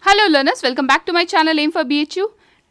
Hello learners, welcome back to my channel Aim for BHU.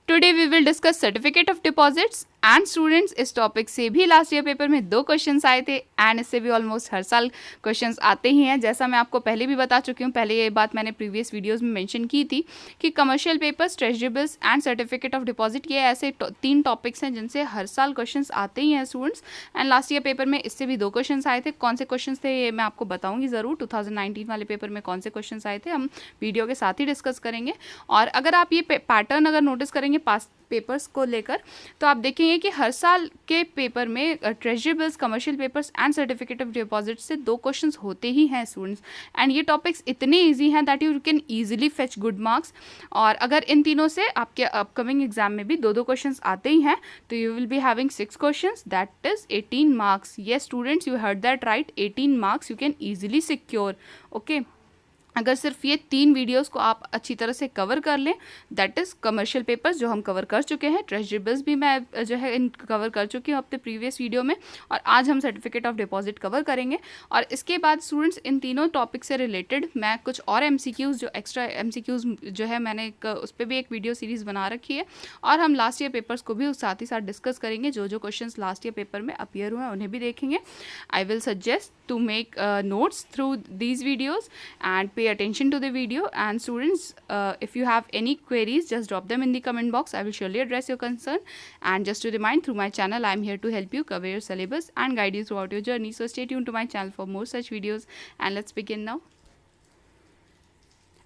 Today we will discuss certificate of deposits and students इस topic से भी last year paper में 2 questions आए थे and इससे भी almost हर साल क्वेश्चंस आते ही हैं। जैसा मैं आपको पहले भी बता चुकी हूँ, पहले ये बात मैंने प्रीवियस वीडियोस में मेंशन की थी कि commercial papers, treasury bills and certificate of deposit, ये ऐसे 3 टॉपिक्स हैं जिनसे हर साल क्वेश्चंस आते ही हैं students. And last year paper में इससे भी 2 क्वेश्चंस आए थे। कौन से क्वेश्चंस थे ये मैं आपको बताऊँगी ज़रूर। 2019 वाले पेपर में कौन से क्वेश्चंस आए थे हम वीडियो के साथ ही डिस्कस करेंगे। और अगर आप ये पैटर्न अगर नोटिस करेंगे पास्ट पेपर्स को लेकर, तो आप देखेंगे कि हर साल के पेपर में treasury bills, commercial papers and certificate of deposit से 2 क्वेश्चंस होते ही हैं स्टूडेंट्स। एंड ये टॉपिक्स इतने इजी हैं that you can easily fetch good marks. और अगर इन तीनों से आपके अपकमिंग एग्जाम में भी 2-2 क्वेश्चंस आते ही हैं तो you will be having 6 questions, that is 18 marks. Yes students, you heard that right, 18 marks you can easily secure. Okay, अगर सिर्फ ये 3 वीडियोस को आप अच्छी तरह से कवर कर लें, दैट इज़ कमर्शियल पेपर्स जो हम कवर कर चुके हैं, ट्रेजरी बिल्स भी मैं जो है इन कवर कर चुकी हूँ अपने प्रीवियस वीडियो में, और आज हम सर्टिफिकेट ऑफ डिपॉजिट कवर करेंगे। और इसके बाद स्टूडेंट्स इन तीनों टॉपिक से रिलेटेड मैं कुछ और एमसीक्यूज़, जो एक्स्ट्रा एमसीक्यूज़ जो है मैंने उस पर भी एक वीडियो सीरीज़ बना रखी है, और हम लास्ट ईयर पेपर्स को भी साथ ही साथ डिस्कस करेंगे। जो जो क्वेश्चन लास्ट ईयर पेपर में अपीयर हुए हैं उन्हें भी देखेंगे। I will suggest to make notes through these videos and pay attention to the video. And students, if you have any queries, just drop them in the comment box. I will surely address your concern. And just to remind, through my channel I am here to help you cover your syllabus and guide you throughout your journey. So stay tuned to my channel for more such videos, and let's begin now.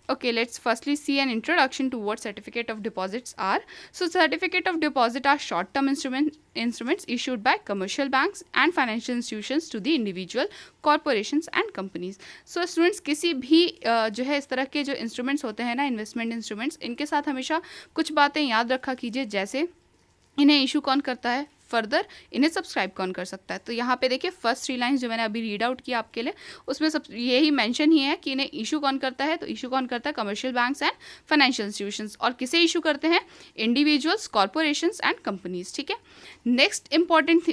Okay, let's firstly see an introduction to what certificate of deposits are. So certificate of deposit are short-term instruments issued by commercial banks and financial institutions to the individual, corporations and companies. So students, किसी भी जो है इस तरह के जो instruments होते हैं ना, इन्वेस्टमेंट इंस्ट्रूमेंट्स, इनके साथ हमेशा कुछ बातें याद रखा कीजिए, जैसे इन्हें इशू कौन करता है, फर्दर इन्हें सब्सक्राइब कौन कर सकता है। तो यहाँ पे देखिए फर्स्ट 3 लाइन्स जो मैंने अभी रीड आउट किया आपके लिए, उसमें सब यही मेंशन ही है कि इन्हें इशू कौन करता है। तो इशू कौन करता है, commercial banks and financial institutions. और किसे इशू करते हैं, इंडिविजुअल्स, कॉरपोरेशंस एंड कंपनीज। ठीक है, नेक्स्ट इंपॉर्टेंट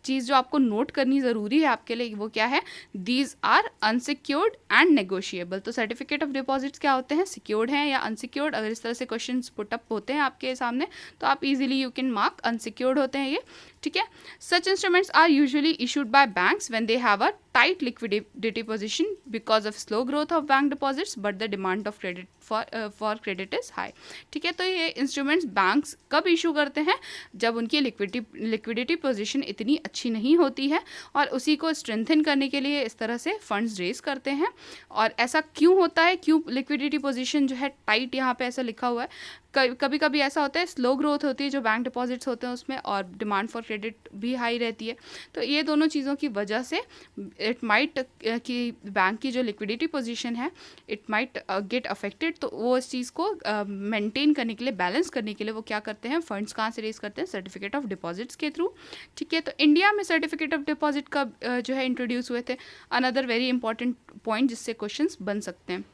चीज़ जो आपको नोट करनी ज़रूरी है आपके लिए, वो क्या है, these are unsecured and negotiable. तो सर्टिफिकेट ऑफ डिपॉजिट्स क्या होते हैं, सिक्योर्ड हैं या अनसिक्योर्ड। अगर इस तरह से क्वेश्चन पुटअप होते हैं आपके सामने तो आप easily you can mark unsecured होते हैं ये। ठीक है, such instruments are usually issued by banks when they have a tight liquidity position because of slow growth of bank deposits but the demand of credit for credit is high. ठीक है, तो ये instruments banks कब issue करते हैं, जब उनकी liquidity position इतनी अच्छी नहीं होती है और उसी को स्ट्रेंथन करने के लिए इस तरह से फंड्स रेज करते हैं। और ऐसा क्यों होता है, क्यों लिक्विडिटी पोजीशन जो है टाइट, यहाँ पे ऐसा लिखा हुआ है। कभी कभी ऐसा होता है स्लो ग्रोथ होती है जो बैंक डिपॉजिट्स होते हैं उसमें, और डिमांड फॉर क्रेडिट भी हाई रहती है। तो ये दोनों चीज़ों की वजह से इट माइट कि बैंक की जो लिक्विडिटी पोजीशन है इट माइट गेट अफेक्टेड। तो वो इस चीज़ को मेंटेन करने के लिए, बैलेंस करने के लिए वो क्या करते हैं, फंड्स कहाँ से रेज करते हैं, सर्टिफिकेट ऑफ डिपॉजिट्स के थ्रू। ठीक है, तो इंडिया में सर्टिफिकेट ऑफ डिपॉजिट कब जो है इंट्रोड्यूस हुए थे, अनदर वेरी इंपॉर्टेंट पॉइंट जिससे क्वेश्चंस बन सकते हैं।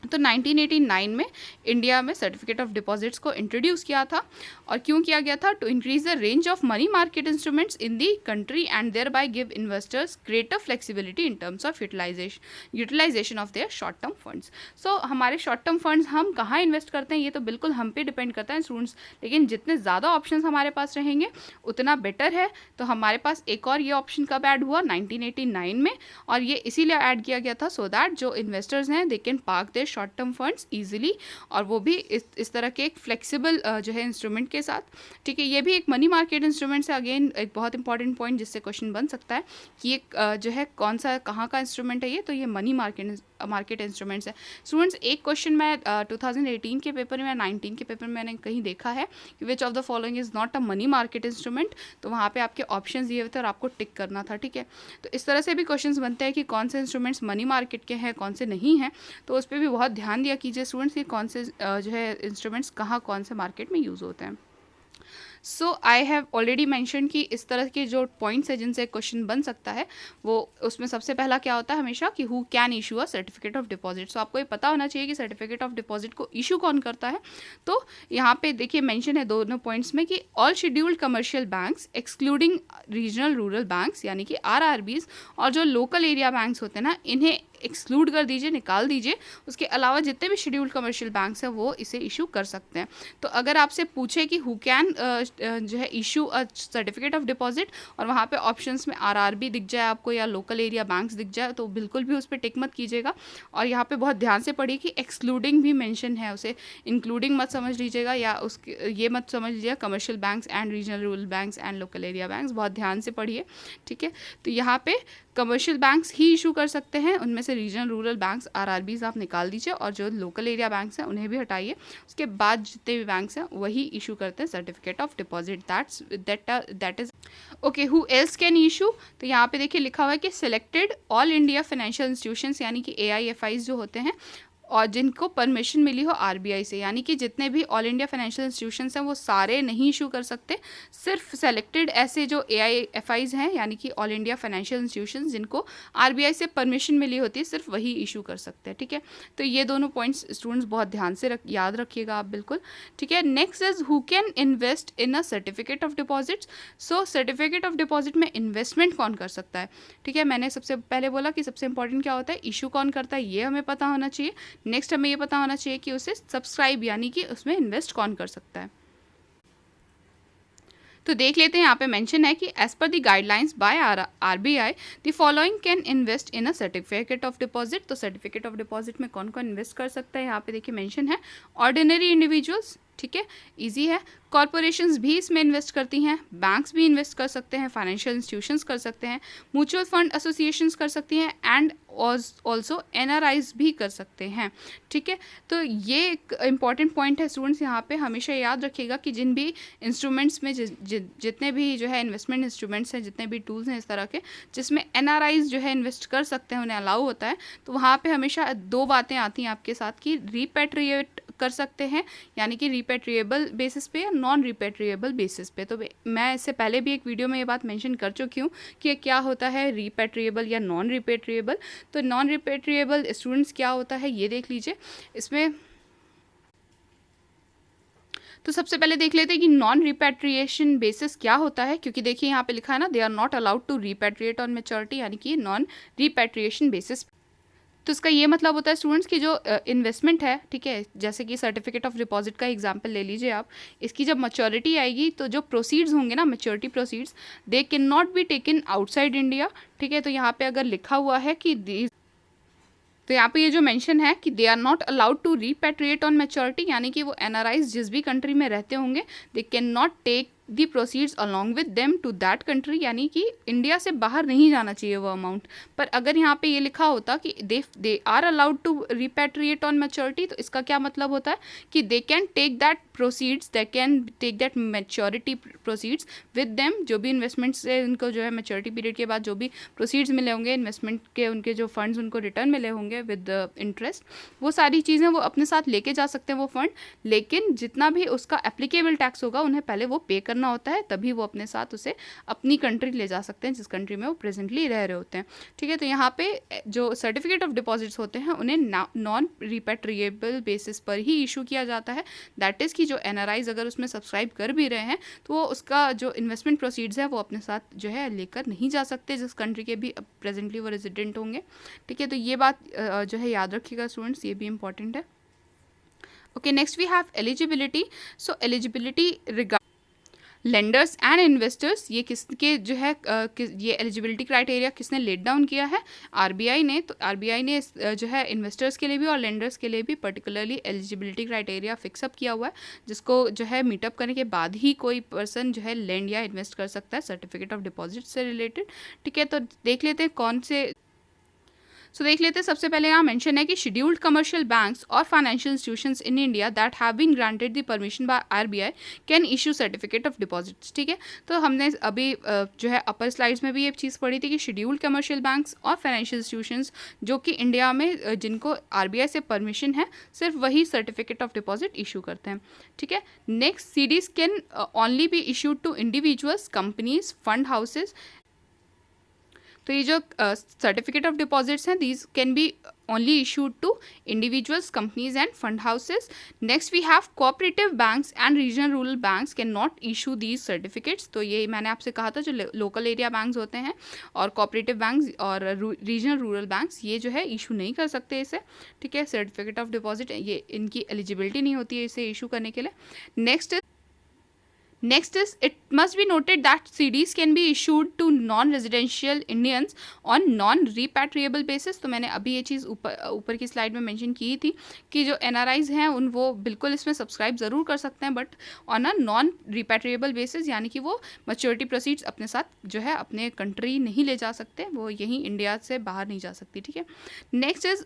तो 1989 में इंडिया में सर्टिफिकेट ऑफ डिपॉजिट्स को इंट्रोड्यूस किया था। और क्यों किया गया था, to increase the range of money market instruments in the country and thereby give investors greater flexibility in terms of utilization of their short term funds. So हमारे short term funds हम कहाँ invest करते हैं ये तो बिल्कुल हम पे डिपेंड करता है स्टूडेंट्स, लेकिन जितने ज़्यादा ऑप्शन हमारे पास रहेंगे उतना बेटर है। तो हमारे पास एक और ये ऑप्शन कब ऐड हुआ, 1989 में, और ये इसीलिए ऐड किया गया था सो दैट जो इन्वेस्टर्स हैं they can park their short term funds easily, और वो भी इस तरह के एक फ्लेक्सिबल जो है इंस्ट्रूमेंट के साथ। ठीक है, ये भी एक मनी मार्केट इंस्ट्रूमेंट है। अगेन एक बहुत इंपॉर्टेंट पॉइंट जिससे क्वेश्चन बन सकता है कि ये जो है कौन सा कहाँ का इंस्ट्रूमेंट है ये, तो ये मनी मार्केट इंस्ट्रूमेंट्स है। स्टूडेंट्स, एक क्वेश्चन मैं 2018 के पेपर में, 19 के पेपर में मैंने कहीं देखा है कि which of the following is not a money market instrument. तो वहाँ पे आपके ऑप्शन दिए हुए थे और आपको टिक करना था। ठीक है, तो इस तरह से भी क्वेश्चंस बनते हैं कि कौन से इंस्ट्रूमेंट्स मनी मार्केट के हैं, कौन से नहीं हैं। तो उस पर भी बहुत ध्यान दिया कीजिए स्टूडेंट्स कि कौन से जो है इंस्ट्रूमेंट्स कहाँ कौन से मार्केट में यूज़ होते हैं। सो आई हैव ऑलरेडी मैंशन कि इस तरह के जो पॉइंट्स है जिनसे क्वेश्चन बन सकता है, वो उसमें सबसे पहला क्या होता है हमेशा कि who can issue a certificate of deposit. So आपको ये पता होना चाहिए कि सर्टिफिकेट ऑफ डिपॉजिट को इशू कौन करता है। तो यहाँ पे देखिए मेंशन है दोनों पॉइंट्स में कि all scheduled commercial banks excluding regional rural banks यानी कि RRBs, और जो लोकल एरिया बैंक्स होते हैं ना, इन्हें एक्सक्लूड कर दीजिए, निकाल दीजिए। उसके अलावा जितने भी शेड्यूल्ड कमर्शियल बैंक्स हैं वो इसे इशू कर सकते हैं। तो अगर आपसे पूछे कि हु कैन जो है issue a certificate of deposit और वहाँ पे ऑप्शंस में आरआरबी दिख जाए आपको या लोकल एरिया बैंक्स दिख जाए, तो बिल्कुल भी उस पर टिक मत कीजिएगा। और यहाँ पे बहुत ध्यान से पढ़िए कि एक्सक्लूडिंग भी मेंशन है, उसे इंक्लूडिंग मत समझ लीजिएगा या उसके ये मत समझ लीजिएगा commercial banks and regional rural banks and local area banks. बहुत ध्यान से पढ़िए, ठीक है। तो यहाँ पे कमर्शियल बैंक्स ही इशू कर सकते हैं, उनमें से रीजनल रूरल बैंक्स आरआरबीज आप निकाल दीजिए और जो लोकल एरिया बैंक्स हैं उन्हें भी हटाइए। उसके बाद जितने भी बैंक्स हैं वही इशू करते हैं certificate of deposit. That is okay. Who else can issue, तो यहाँ पे देखिए लिखा हुआ है कि selected all India financial institutions यानी कि AIFIs जो होते हैं और जिनको परमिशन मिली हो RBI से, यानी कि जितने भी ऑल इंडिया फाइनेंशियल इंस्टीट्यूशंस हैं वो सारे नहीं इशू कर सकते, सिर्फ सेलेक्टेड ऐसे जो AIFIs हैं यानी कि ऑल इंडिया फाइनेंशियल इंस्टीट्यूशंस जिनको RBI से परमिशन मिली होती है सिर्फ वही इशू कर सकते हैं, ठीक है। तो ये दोनों पॉइंट्स स्टूडेंट्स बहुत ध्यान से याद रखिएगा आप, बिल्कुल, ठीक है। Next is who can invest in a certificate of deposits. So certificate of deposit में इन्वेस्टमेंट कौन कर सकता है, ठीक है। मैंने सबसे पहले बोला कि सबसे इंपॉर्टेंट क्या होता है, इशू कौन करता है ये हमें पता होना चाहिए। नेक्स्ट हमें ये पता होना चाहिए कि उसे सब्सक्राइब यानी कि उसमें इन्वेस्ट कौन कर सकता है। तो देख लेते हैं, यहाँ पे मेंशन है कि as per the guidelines by RBI the following can invest in a certificate of deposit. तो सर्टिफिकेट ऑफ डिपॉजिट में कौन कौन इन्वेस्ट कर सकता है यहाँ पे देखिए मेंशन है। ऑर्डिनरी इंडिविजुअल्स, ठीक है, इजी है। कॉरपोरेशंस भी इसमें इन्वेस्ट करती हैं, बैंक्स भी इन्वेस्ट कर सकते हैं, फाइनेंशियल इंस्टीट्यूशंस कर सकते हैं, म्यूचुअल फंड एसोसिएशंस कर सकती हैं एंड ऑल्सो NRIs भी कर सकते हैं, ठीक है। तो ये एक इंपॉर्टेंट पॉइंट है स्टूडेंट्स, यहाँ पे हमेशा याद रखिएगा कि जिन भी इंस्ट्रूमेंट्स में जितने भी जो है इन्वेस्टमेंट इंस्ट्रूमेंट्स हैं, जितने भी टूल्स हैं इस तरह के जिसमें NRIs जो है इन्वेस्ट कर सकते हैं, उन्हें अलाउ होता है, तो वहाँ पे हमेशा दो बातें आती हैं आपके साथ कि रिपेट्रिएट कर सकते हैं यानी कि रिपेट्रिएबल बेसिस पे या नॉन रिपेट्रिएबल बेसिस पे। तो मैं इससे पहले भी एक वीडियो में ये बात मेंशन कर चुकी हूँ कि क्या होता है रिपेट्रिएबल या नॉन रिपेट्रिएबल। तो नॉन रिपेट्रिएबल स्टूडेंट्स क्या होता है ये देख लीजिए इसमें। तो सबसे पहले देख लेते हैं कि नॉन रिपेट्रिएशन बेसिस क्या होता है, क्योंकि देखिए यहाँ पे लिखा है ना, they are not allowed to repatriate on maturity, यानी कि नॉन रिपेट्रिएशन बेसिस। तो इसका ये मतलब होता है स्टूडेंट्स की जो इन्वेस्टमेंट है, ठीक है, जैसे कि सर्टिफिकेट ऑफ डिपॉजिट का एग्जांपल ले लीजिए आप, इसकी जब मैच्योरिटी आएगी तो जो प्रोसीड्स होंगे ना, maturity proceeds, they can not be taken outside India, ठीक है। तो यहाँ पे अगर लिखा हुआ है कि तो यहाँ पे ये जो मेंशन है कि they are not allowed to repatriate on maturity, यानी कि वो NRIs जिस भी कंट्री में रहते होंगे they can not take the proceeds along with them to that country, यानी कि इंडिया से बाहर नहीं जाना चाहिए वो अमाउंट। पर अगर यहाँ पे ये लिखा होता कि they are allowed to repatriate on maturity, तो इसका क्या मतलब होता है कि they can take that proceeds, they can take that maturity proceeds with them, जो भी इन्वेस्टमेंट से उनको जो है मैच्योरिटी पीरियड के बाद जो भी प्रोसीड्स मिले होंगे इन्वेस्टमेंट के, उनके जो फंड्स उनको रिटर्न मिले होंगे विद इंटरेस्ट, वो सारी चीज़ें वो अपने साथ लेके जा सकते हैं वो फंड। लेकिन जितना भी उसका एप्लीकेबल टैक्स होगा उन्हें पहले वो पे करना होता है, तभी वो अपने साथ उसे अपनी कंट्री ले जा सकते हैं जिस कंट्री में वो प्रेजेंटली रह रहे होते हैं, ठीक है। तो यहाँ पे जो सर्टिफिकेट ऑफ डिपॉजिट्स होते हैं उन्हें नॉन रिपेट्रिएबल बेसिस पर ही इशू किया जाता है। दैट इज़ कि जो NRIs अगर उसमें सब्सक्राइब कर भी रहे हैं तो वो उसका जो इन्वेस्टमेंट प्रोसीड्स है वो अपने साथ जो है लेकर नहीं जा सकते जिस कंट्री के भी प्रेजेंटली वो रेजिडेंट होंगे, ठीक है। तो ये बात जो है याद रखिएगा स्टूडेंट्स, ये भी इंपॉर्टेंट है। Okay, next we have eligibility. So eligibility lenders and investors, ये किसके जो है ये एलिजिबिलिटी क्राइटेरिया किसने लेट डाउन किया है, RBI ने। तो RBI ने जो है इन्वेस्टर्स के लिए भी और लेंडर्स के लिए भी पर्टिकुलरली एलिजिबिलिटी क्राइटेरिया फिक्सअप किया हुआ है, जिसको जो है मीटअप करने के बाद ही कोई पर्सन जो है लेंड या इन्वेस्ट कर सकता है सर्टिफिकेट ऑफ डिपॉजिट से रिलेटेड, ठीक है। तो देख लेते हैं कौन से। सो देख लेते हैं, सबसे पहले यहाँ मेंशन है कि शेड्यूल्ड कमर्शियल बैंक्स और financial institutions in India that have been granted the permission by RBI can issue certificate of deposits, ठीक है। तो हमने अभी जो है अपर स्लाइड्स में भी ये चीज़ पढ़ी थी कि शेड्यूल्ड कमर्शियल बैंक्स और फाइनेंशियल इंस्टीट्यूशंस जो कि इंडिया में जिनको RBI से परमिशन है सिर्फ वही सर्टिफिकेट ऑफ डिपॉजिट इशू करते हैं, ठीक है। Next, CDs can only be issued to individuals, companies, fund houses. तो ये जो सर्टिफिकेट ऑफ डिपॉजिट्स हैं these can be only issued to individuals, companies and fund houses. Next we have cooperative banks and regional rural banks cannot issue these certificates. तो ये मैंने आपसे कहा था, जो लोकल एरिया बैंक्स होते हैं और कोऑपरेटिव बैंक्स और रीजनल रूरल बैंक्स, ये जो है इशू नहीं कर सकते इसे, ठीक है, सर्टिफिकेट ऑफ डिपॉजिट, ये इनकी एलिजिबिलिटी नहीं होती है इसे इशू करने के लिए। Next is, it must be noted that CDs can be issued to non-residential Indians on non-repatriable basis. तो मैंने अभी ये चीज़ ऊपर की स्लाइड में मेंशन की थी कि जो NRIs हैं वो बिल्कुल इसमें सब्सक्राइब ज़रूर कर सकते हैं, but on a non repatriable basis, यानी कि वो मैच्योरिटी प्रोसीड्स अपने साथ जो है अपने कंट्री नहीं ले जा सकते, वो यहीं इंडिया से बाहर नहीं जा सकती, ठीक है। Next is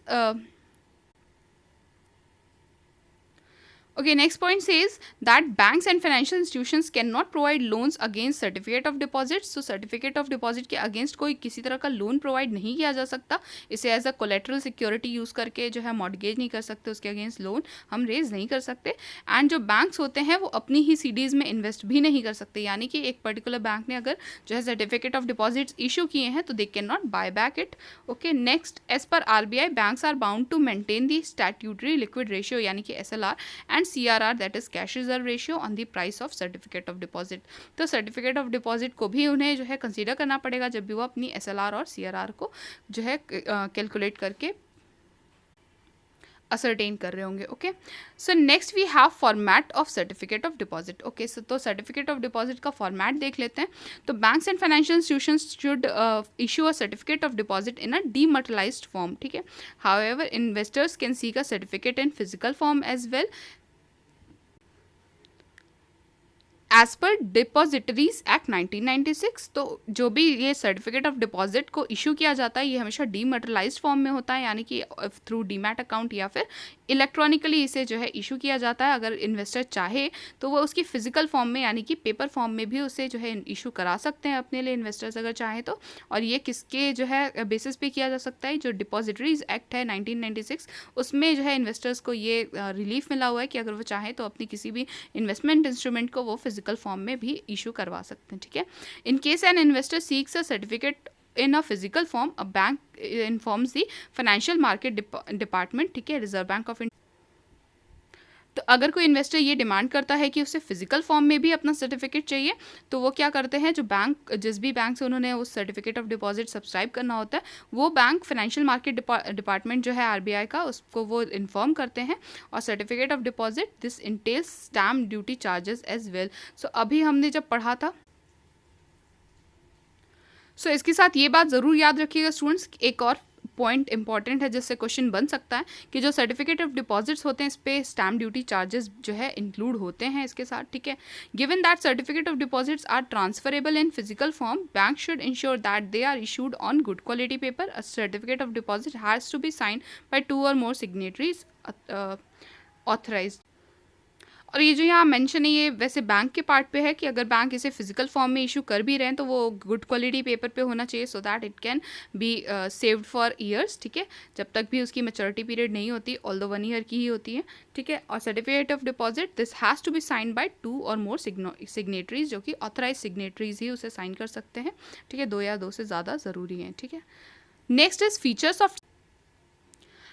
Okay, next point says that banks and financial institutions cannot provide loans against certificate of deposits. So certificate of deposit के against कोई किसी तरह का लोन प्रोवाइड नहीं किया जा सकता, इसे as a collateral security use करके जो है मॉर्गेज नहीं कर सकते, उसके अगेंस्ट लोन हम रेज नहीं कर सकते। एंड जो बैंक्स होते हैं वो अपनी ही CDs में इन्वेस्ट भी नहीं कर सकते, यानी कि एक पर्टिकुलर बैंक ने अगर जो है सर्टिफिकेट ऑफ डिपॉजिट्स इशू किए हैं तो they can not buy back it. Okay, next, as per RBI banks are bound to maintain the statutory liquid ratio यानी कि SLR and CRR, that is cash reserve ratio, on the price of certificate of deposit. तो certificate of deposit को भी उन्हें जो है consider करना पड़ेगा जब भी वो अपनी SLR और CRR को जो है कैलकुलेट करके असरटेन कर रहे होंगे। Okay, so next we have format of certificate of deposit. Okay, so तो सर्टिफिकेट ऑफ डिपॉजिट का फॉर्मेट देख लेते हैं। तो banks and financial institutions should issue a certificate of deposit in a dematerialized form, ठीक है। However investors can seek a certificate in physical form as well as per depositories act 1996। तो जो भी ये सर्टिफिकेट ऑफ डिपॉजिट को issue किया जाता है ये हमेशा डीमटेरियलाइज्ड फॉर्म में होता है, यानी कि थ्रू डीमैट अकाउंट या फिर इलेक्ट्रॉनिकली इसे जो है इशू किया जाता है। अगर इन्वेस्टर चाहे तो वो उसकी फिजिकल फॉर्म में यानी कि पेपर फॉर्म में भी उसे जो है इशू करा सकते हैं अपने लिए, इन्वेस्टर्स अगर चाहे तो। और ये किसके जो है बेसिस पे किया जा सकता है, जो डिपॉजिटरीज एक्ट है 1996 उसमें जो है इन्वेस्टर्स को ये रिलीफ मिला हुआ है कि अगर वो चाहे तो अपनी किसी भी इन्वेस्टमेंट इंस्ट्रूमेंट को वो फिजिकल फॉर्म में भी इशू करवा सकते हैं, ठीक है। In case an investor seeks a certificate in a physical form, a bank informs the financial market department, ठीक है, रिजर्व बैंक ऑफ इंडिया। तो अगर कोई इन्वेस्टर ये डिमांड करता है कि उसे फिजिकल फॉर्म में भी अपना सर्टिफिकेट चाहिए, तो वो क्या करते हैं, जो बैंक जिस भी बैंक से उन्होंने उस सर्टिफिकेट ऑफ डिपॉजिट सब्सक्राइब करना होता है वो बैंक फाइनेंशियल मार्केट डिपार्टमेंट जो है RBI का, उसको वो इन्फॉर्म करते हैं। और certificate of deposit this entails stamp duty charges as well. So अभी हमने जब पढ़ा था, सो इसके साथ ये बात ज़रूर याद रखिएगा स्टूडेंट्स, एक और पॉइंट इंपॉर्टेंट है जिससे क्वेश्चन बन सकता है कि जो सर्टिफिकेट ऑफ डिपॉजिट्स होते हैं इस पे स्टैम्प ड्यूटी चार्जेस जो है इंक्लूड होते हैं इसके साथ, ठीक है। Given that certificate of deposits are transferable in physical form, bank should ensure that they are issued on good quality paper. A certificate of deposit has to be signed by 2 or more signatories authorised. और ये जो यहाँ mention है ये वैसे bank के part पे है कि अगर बैंक इसे फिजिकल फॉर्म में इशू कर भी रहे हैं तो वो गुड क्वालिटी पेपर पे होना चाहिए, so that it can be saved for years, ठीक है, जब तक भी उसकी मैच्योरिटी पीरियड नहीं होती, ऑल्दो 1 year की ही होती है, ठीक है। और certificate of deposit this has to be signed by 2 or more signatories, जो कि ऑथराइज सिग्नेटरीज ही उसे साइन कर सकते हैं, ठीक है, 2 या 2 से ज़्यादा ज़रूरी है, ठीक है। नेक्स्ट इज फीचर्स ऑफ,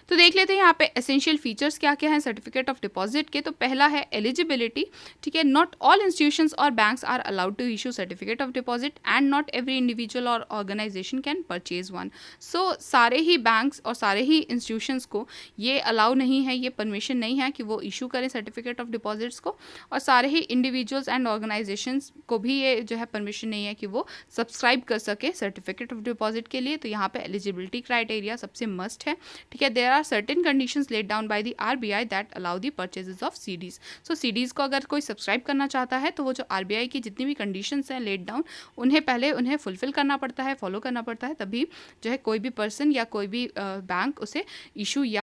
तो देख लेते हैं यहाँ पे एसेंशियल फीचर्स क्या क्या हैं सर्टिफिकेट ऑफ डिपॉजिट के। तो पहला है एलिजिबिलिटी, ठीक है। नॉट ऑल इंस्टीट्यूशंस और banks are allowed to issue certificate of deposit and not every individual और organisation can purchase one. So सारे ही बैंक्स और सारे ही इंस्टीट्यूशंस को ये अलाउ नहीं है, ये परमिशन नहीं है कि वो इशू करें सर्टिफिकेट ऑफ डिपॉजिट्स को, और सारे ही इंडिविजुअल्स एंड ऑर्गेनाइजेशंस को भी ये जो है परमिशन नहीं है कि वो सब्सक्राइब कर सके सर्टिफिकेट ऑफ डिपॉजिट के लिए। तो यहाँ पे एलिजिबिलिटी क्राइटेरिया सबसे मस्ट है, ठीक है। There are certain conditions laid down by the RBI that allow the purchases of CDs. So CDs को अगर कोई सब्सक्राइब करना चाहता है तो वो जो RBI की जितनी भी कंडीशंस हैं लेड डाउन उन्हें पहले उन्हें फुलफिल करना पड़ता है, फॉलो करना पड़ता है, तभी जो है कोई भी पर्सन या कोई भी बैंक उसे इशू या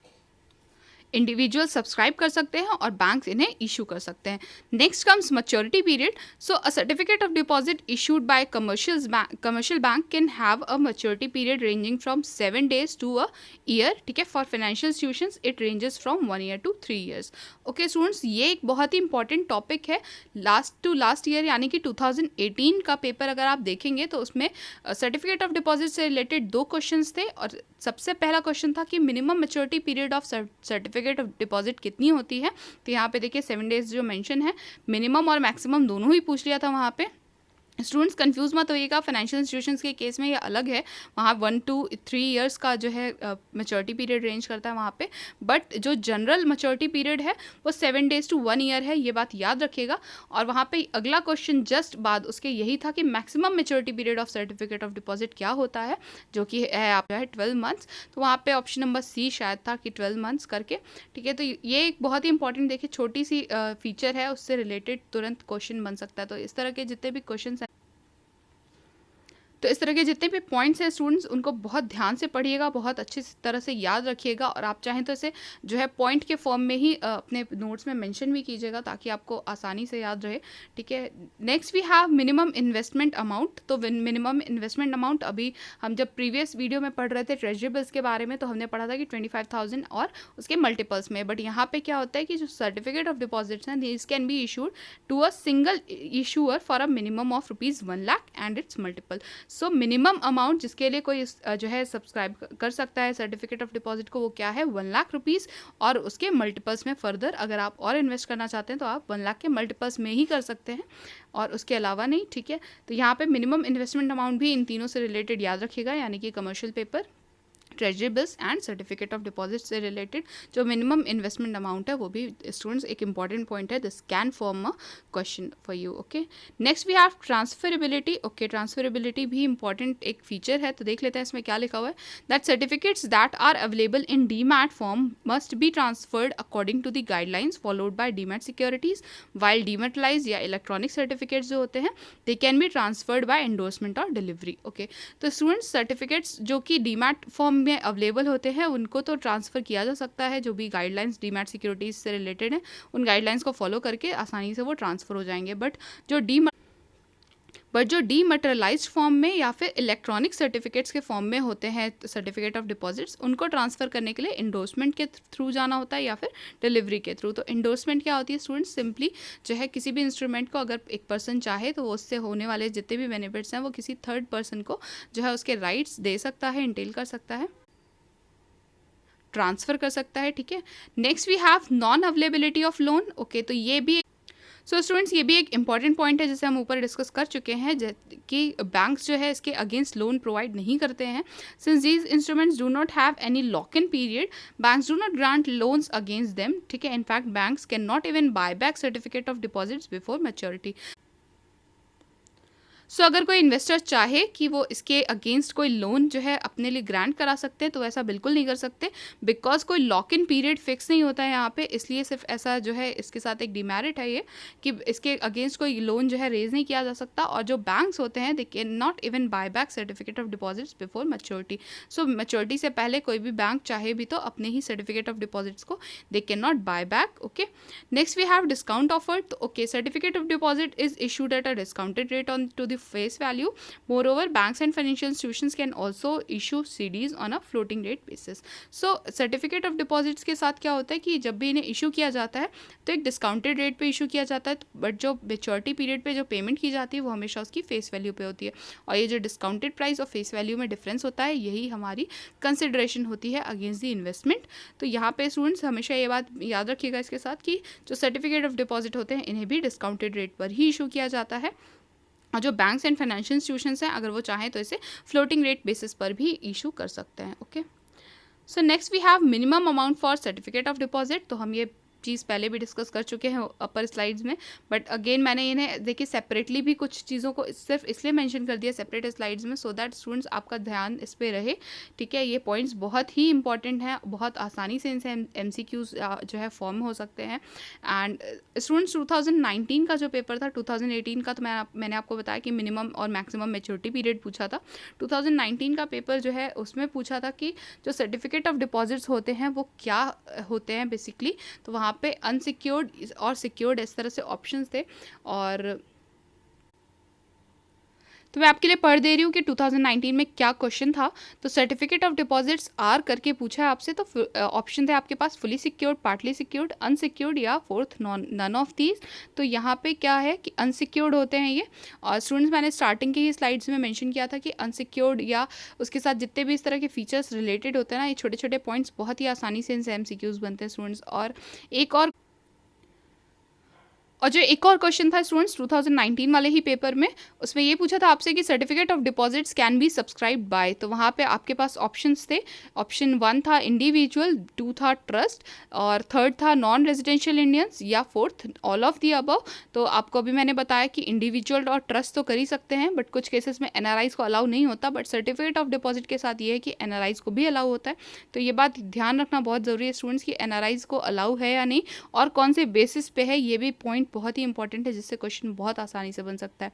इंडिविजुअल सब्सक्राइब कर सकते हैं और बैंक इन्हें इशू कर सकते हैं। Next comes maturity period. So a certificate of deposit issued by commercial bank can have a maturity period ranging from 7 days to a year, ठीक है। For financial institutions it ranges from 1 year to 3 years। Okay students, ये एक बहुत ही important topic है। Last year यानी कि 2018 का paper अगर आप देखेंगे तो उसमें सर्टिफिकेट ऑफ डिपॉजिट से रिलेटेड 2 क्वेश्चंस थे और सबसे पहला क्वेश्चन था कि minimum maturity period of certificate of deposit कितनी होती है। तो यहाँ पे देखिए 7 डेज जो मेंशन है, मिनिमम और मैक्सिमम दोनों ही पूछ लिया था वहाँ पे। स्टूडेंट्स कंफ्यूज मत होइएगा, फाइनेंशियल इंस्टीट्यूशंस के केस में ये अलग है, वहाँ 1 to 3 ईयर्स का जो है मैच्योरिटी पीरियड रेंज करता है वहाँ पे, बट जो जनरल मैच्योरिटी पीरियड है वो 7 days to 1 year है, ये बात याद रखिएगा। और वहाँ पे अगला क्वेश्चन जस्ट बाद उसके यही था कि maximum maturity period of certificate of deposit क्या होता है, जो कि है आप है 12 months। तो वहाँ पे ऑप्शन नंबर सी शायद था कि 12 months करके, ठीक है। तो ये एक बहुत ही इंपॉर्टेंट देखिए छोटी सी फीचर है, उससे रिलेटेड तुरंत क्वेश्चन बन सकता है। तो इस तरह के जितने भी क्वेश्चन तो इस तरह के जितने भी पॉइंट्स हैं स्टूडेंट्स, उनको बहुत ध्यान से पढ़िएगा, बहुत अच्छी तरह से याद रखिएगा, और आप चाहें तो इसे जो है पॉइंट के फॉर्म में ही अपने नोट्स में मेंशन भी कीजिएगा ताकि आपको आसानी से याद रहे, ठीक है। Next we have minimum investment amount. तो मिनिमम इन्वेस्टमेंट अमाउंट अभी हम जब प्रीवियस वीडियो में पढ़ रहे थे ट्रेजरी बिल्स के बारे में, तो हमने पढ़ा था कि 25,000 और उसके मल्टीपल्स में। बट यहाँ पे क्या होता है कि जो सर्टिफिकेट ऑफ डिपॉजिट्स हैं, this can be issued to a single issuer for a minimum of ₹1 lakh and its multiple. So minimum amount जिसके लिए कोई जो है सब्सक्राइब कर सकता है सर्टिफिकेट ऑफ डिपॉजिट को, वो क्या है, 1 लाख रुपीज़, और उसके मल्टीपल्स में फर्दर अगर आप और इन्वेस्ट करना चाहते हैं तो आप 1 लाख के मल्टीपल्स में ही कर सकते हैं, और उसके अलावा नहीं, ठीक है। तो यहाँ पे मिनिमम इन्वेस्टमेंट अमाउंट भी इन तीनों से रिलेटेड याद रखिएगा, यानी कि commercial paper, treasury bills and certificate of deposit से रिलेटेड जो मिनिमम इन्वेस्टमेंट अमाउंट है वो भी स्टूडेंट्स एक इंपॉर्टेंट पॉइंट है, this can form a question for you, okay. Next we have transferability. Okay, transferability भी इंपॉर्टेंट एक फीचर है, तो देख लेते हैं इसमें क्या लिखा हुआ है। That certificates that are available in demat form must be transferred according to the guidelines followed by demat securities, while dematerialize या इलेक्ट्रॉनिक सर्टिफिकेट्स जो होते हैं they can be transferred by endorsement और डिलीवरी, ओके। तो students certificates जो कि demat form में available होते हैं उनको तो ट्रांसफ़र किया जा सकता है, जो भी गाइडलाइंस डीमैट सिक्योरिटीज से रिलेटेड हैं उन गाइडलाइंस को फॉलो करके आसानी से वो ट्रांसफ़र हो जाएंगे। बट जो डीमटेरियलाइज्ड फॉर्म में या फिर इलेक्ट्रॉनिक सर्टिफिकेट्स के फॉर्म में होते हैं सर्टिफिकेट ऑफ डिपॉजिट्स, उनको ट्रांसफ़र करने के लिए इंडोर्समेंट के थ्रू जाना होता है या फिर डिलीवरी के थ्रू। तो इंडोर्समेंट क्या होती है स्टूडेंट्स, सिंपली जो है किसी भी इंस्ट्रूमेंट को अगर एक पर्सन चाहे तो वो उससे होने वाले जितने भी बेनिफिट्स हैं वो किसी थर्ड पर्सन को जो है उसके राइट्स दे सकता है, इंटेल कर सकता है, ट्रांसफ़र कर सकता है, ठीक है। Next we have non availability of loan. Okay, तो ये भी स्टूडेंट्स ये भी एक इंपॉर्टेंट पॉइंट है जिसे हम ऊपर डिस्कस कर चुके हैं कि बैंक्स जो है इसके अगेंस्ट लोन प्रोवाइड नहीं करते हैं। Since these instruments do not have any lock in period, banks do not grant loans against them, ठीक है। In fact banks can not even buy back certificate of deposits before maturity. So अगर कोई investor चाहे कि वो इसके against कोई loan जो है अपने लिए ग्रांट करा सकते हैं तो ऐसा बिल्कुल नहीं कर सकते, बिकॉज कोई लॉक इन पीरियड फिक्स नहीं होता है यहाँ पे। इसलिए सिर्फ ऐसा जो है इसके साथ एक डिमेरिट है ये कि इसके अगेंस्ट कोई लोन जो है रेज नहीं किया जा सकता। और जो बैंक्स होते हैं they can not even buy back certificate of deposits before maturity. So maturity से पहले कोई भी बैंक चाहे भी तो अपने ही सर्टिफिकेट ऑफ डिपॉजिट्स को they can not buy back, okay. Next we have discount offer. तो okay, certificate of deposit is issued at a discounted rate on to the face value. Moreover, banks and financial institutions can also issue CDs on a floating rate basis. So certificate of deposits के साथ क्या होता है कि जब भी इन्हें issue किया जाता है तो एक डिस्काउंटेड रेट पे इशू किया जाता है, बट जो मेच्योरिटी पीरियड पे जो पेमेंट की जाती है वो हमेशा उसकी फेस वैल्यू पे होती है। और ये जो डिस्काउंटेड प्राइस और फेस वैल्यू में डिफरेंस होता है यही हमारी कंसिडरेशन होती है अगेंस्ट द इन्वेस्टमेंट। तो यहाँ पे स्टूडेंट्स हमेशा ये बात याद रखिएगा इसके साथ कि जो सर्टिफिकेट ऑफ डिपॉजिट होते हैं इन्हें भी डिस्काउंटेड रेट पर ही इशू किया जाता है, और जो बैंक्स एंड फाइनेंशियल इंस्टीट्यूशंस हैं अगर वो चाहें तो इसे फ्लोटिंग रेट बेसिस पर भी इशू कर सकते हैं, okay. So next we have minimum amount for certificate of deposit. तो हम ये चीज़ पहले भी डिस्कस कर चुके हैं अपर स्लाइड्स में, बट अगेन मैंने इन्हें देखिए सेपरेटली भी कुछ चीज़ों को सिर्फ इसलिए मेंशन कर दिया सेपरेट स्लाइड्स में सो दैट स्टूडेंट्स आपका ध्यान इस पे रहे, ठीक है। ये पॉइंट्स बहुत ही इंपॉर्टेंट हैं, बहुत आसानी से इनसे MCQs जो है फॉर्म हो सकते हैं। एंड स्टूडेंट्स 2019 का जो पेपर था 2018 का तो मैंने आपको बताया कि मिनिमम और मैक्सिमम मैच्योरिटी पीरियड पूछा था। 2019 का पेपर जो है उसमें पूछा था कि जो सर्टिफिकेट ऑफ डिपॉजिट्स होते हैं वो क्या होते हैं बेसिकली। तो वहाँ पे अनसिक्योर्ड और सिक्योर्ड इस तरह से ऑप्शंस थे। और तो मैं आपके लिए पढ़ दे रही हूँ कि 2019 में क्या क्वेश्चन था। तो सर्टिफिकेट ऑफ डिपॉजिट्स आर करके पूछा है आपसे, तो ऑप्शन थे आपके पास fully secured, partly secured, unsecured या फोर्थ नन ऑफ दीज। तो यहाँ पे क्या है कि अनसिक्योर्ड होते हैं ये। और स्टूडेंट्स, मैंने स्टार्टिंग की ही स्लाइड्स में मेंशन किया था कि अनसिक्योर्ड या उसके साथ जितने भी इस तरह के फीचर्स रिलेटेड होते हैं ना, ये छोटे छोटे पॉइंट्स बहुत ही आसानी से इनसे एमसीक्यूज बनते हैं स्टूडेंट्स। और जो एक और क्वेश्चन था स्टूडेंट्स 2019 वाले ही पेपर में, उसमें ये पूछा था आपसे कि certificate of deposits can be subscribe by. तो वहाँ पे आपके पास ऑप्शंस थे। ऑप्शन 1 था इंडिविजुअल, 2 था ट्रस्ट, और थर्ड था नॉन रेजिडेंशियल इंडियंस, या fourth all of the above. तो आपको अभी मैंने बताया कि इंडिविजुअल और ट्रस्ट तो कर ही सकते हैं, बट कुछ केसेस में एनआरआईज को अलाउ नहीं होता। बट सर्टिफिकेट ऑफ डिपॉजिट के साथ ये है कि एनआरआईज को भी अलाउ होता है। तो ये बात ध्यान रखना बहुत ज़रूरी है स्टूडेंट्स कि एनआरआईज को अलाउ है या नहीं, और कौन से बेसिस पे है, ये भी पॉइंट बहुत ही इंपॉर्टेंट है, जिससे क्वेश्चन बहुत आसानी से बन सकता है।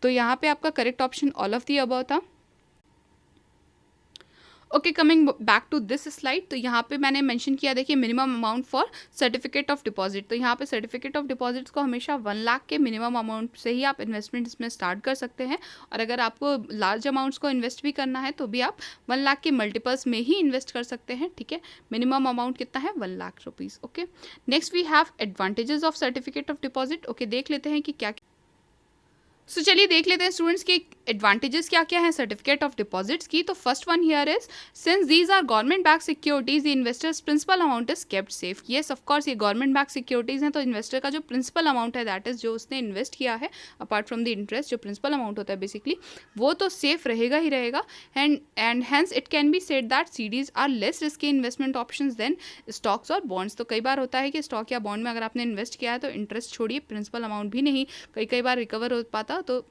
तो यहाँ पे आपका correct option all of the above था। Okay, coming back to this slide, तो यहाँ पे मैंने मेंशन किया, देखिए minimum amount for certificate of deposit. तो यहाँ पे सर्टिफिकेट ऑफ डिपॉजिट्स को हमेशा 1 लाख के मिनिमम अमाउंट से ही आप इन्वेस्टमेंट इसमें स्टार्ट कर सकते हैं। और अगर आपको लार्ज अमाउंट्स को इन्वेस्ट भी करना है तो भी आप 1 लाख के मल्टीपल्स में ही इन्वेस्ट कर सकते हैं, ठीक है। मिनिमम अमाउंट कितना है, 1 lakh rupees. Okay, next we have advantages of certificate of deposit. Okay, देख लेते हैं कि क्या। सो चलिए देख लेते हैं स्टूडेंट्स के एडवांटेजेस क्या क्या हैं सर्टिफिकेट ऑफ डिपॉजिट्स की। तो first one here is, since these are government back securities, the investors principal amount is kept safe. Yes, of course ये गवर्नमेंट बैक सिक्योरिटीज हैं, तो इन्वेस्टर का जो प्रिंसिपल अमाउंट है, दैट इज जो उसने इन्वेस्ट किया है, अपार्ट फ्रॉम द इंटरेस्ट, जो प्रिंसिपल अमाउंट होता है बेसिकली, वो तो सेफ रहेगा ही रहेगा। And hence it can be said that CDs are less risky investment options then stocks और बॉन्ड्स। तो कई बार होता है कि स्टॉक या बॉन्ड में अगर आपने इन्वेस्ट किया है तो इंटरेस्ट छोड़िए, प्रिंसिपल अमाउंट भी नहीं कई बार रिकवर हो पाता। तो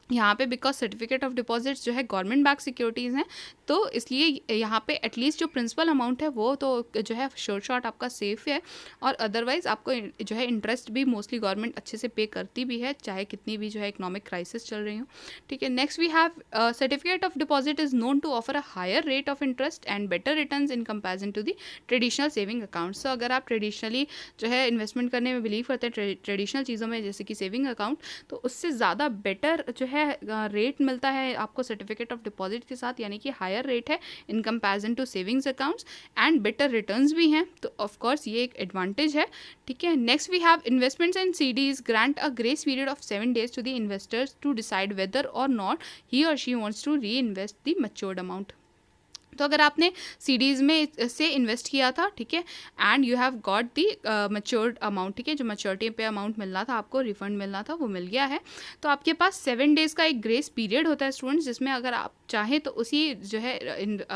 यहाँ पे बिकॉज सर्टिफिकेट ऑफ डिपॉजिट्स जो है गवर्नमेंट बैक सिक्योरिटीज़ हैं, तो इसलिए यहाँ पे एटलीस्ट जो प्रिंसिपल अमाउंट है वो तो जो है शॉर्ट आपका सेफ है। और अदरवाइज आपको जो है इंटरेस्ट भी मोस्टली गवर्नमेंट अच्छे से पे करती भी है, चाहे कितनी भी जो है इकोनॉमिक क्राइसिस चल रही हो, ठीक है। Next we have certificate of deposit is known to offer a higher rate of interest and better returns in comparison to the traditional saving account. So अगर आप ट्रेडिशनली जो है इन्वेस्टमेंट करने में बिलीव करते हैं ट्रेडिशनल चीज़ों में, जैसे कि सेविंग अकाउंट, तो उससे ज़्यादा बेटर जो है रेट मिलता है आपको सर्टिफिकेट ऑफ डिपॉजिट के साथ, यानी कि हायर रेट है in comparison to savings accounts, and better returns भी हैं। तो ऑफ कोर्स ये एक एडवांटेज है, ठीक है। Next we have investments in CDs grant a grace period of 7 days to the investors to decide whether or not he or she wants to reinvest the matured amount. तो अगर आपने CDs में से invest किया था, ठीक है, and you have got the matured amount, ठीक है, जो मैच्योरिटी पे अमाउंट मिलना था आपको, रिफंड मिलना था, वो मिल गया है, तो आपके पास 7 days का एक ग्रेस पीरियड होता है स्टूडेंट्स, जिसमें अगर आप चाहें तो उसी जो है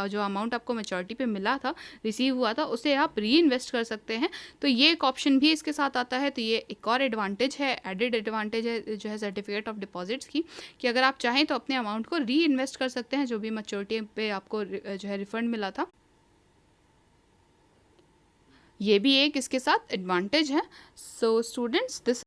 जो अमाउंट आपको मैच्योरिटी पे मिला था, रिसीव हुआ था, उसे आप री इन्वेस्ट कर सकते हैं। तो ये एक ऑप्शन भी इसके साथ आता है। तो ये एक और एडवांटेज है, एडेड एडवांटेज है जो है सर्टिफिकेट ऑफ डिपॉजिट्स की, कि अगर आप चाहें तो अपने अमाउंट को री इन्वेस्ट कर सकते हैं, जो भी मैच्योरिटी पे आपको जो है रिफंड मिला था। ये भी एक इसके साथ एडवांटेज है। So students, this